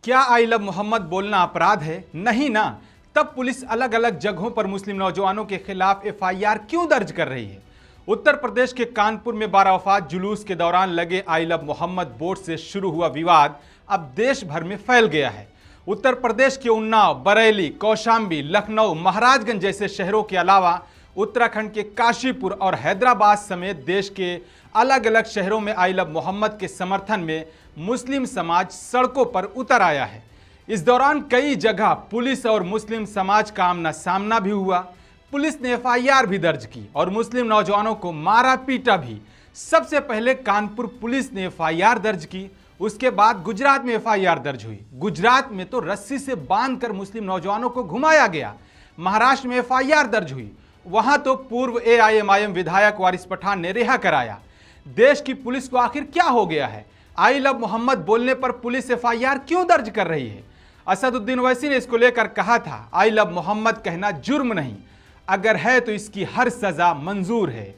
क्या I love Mohammad बोलना अपराध है? नहीं ना। तब पुलिस अलग अलग जगहों पर मुस्लिम नौजवानों के खिलाफ एफआईआर क्यों दर्ज कर रही है? उत्तर प्रदेश के कानपुर में बारावफात जुलूस के दौरान लगे आई लव मोहम्मद बोर्ड से शुरू हुआ विवाद अब देश भर में फैल गया है। उत्तर प्रदेश के उन्नाव, बरेली, कौशाम्बी, लखनऊ, महाराजगंज जैसे शहरों के अलावा उत्तराखंड के काशीपुर और हैदराबाद समेत देश के अलग अलग शहरों में आई लव मोहम्मद के समर्थन में मुस्लिम समाज सड़कों पर उतर आया है। इस दौरान कई जगह पुलिस और मुस्लिम समाज का आमना सामना भी हुआ। पुलिस ने एफआईआर भी दर्ज की और मुस्लिम नौजवानों को मारा पीटा भी। सबसे पहले कानपुर पुलिस ने एफआईआर दर्ज की, उसके बाद गुजरात में एफआईआर दर्ज हुई। गुजरात में तो रस्सी से बांधकर मुस्लिम नौजवानों को घुमाया गया। महाराष्ट्र में एफआईआर दर्ज हुई, वहां तो पूर्व एआईएमआईएम विधायक वारिस पठान ने रिहा कराया। देश की पुलिस को आखिर क्या हो गया है? आई लव मोहम्मद बोलने पर पुलिस एफआईआर क्यों दर्ज कर रही है? असदुद्दीन ओवैसी ने इसको लेकर कहा था, आई लव मोहम्मद कहना जुर्म नहीं, अगर है तो इसकी हर सजा मंजूर है।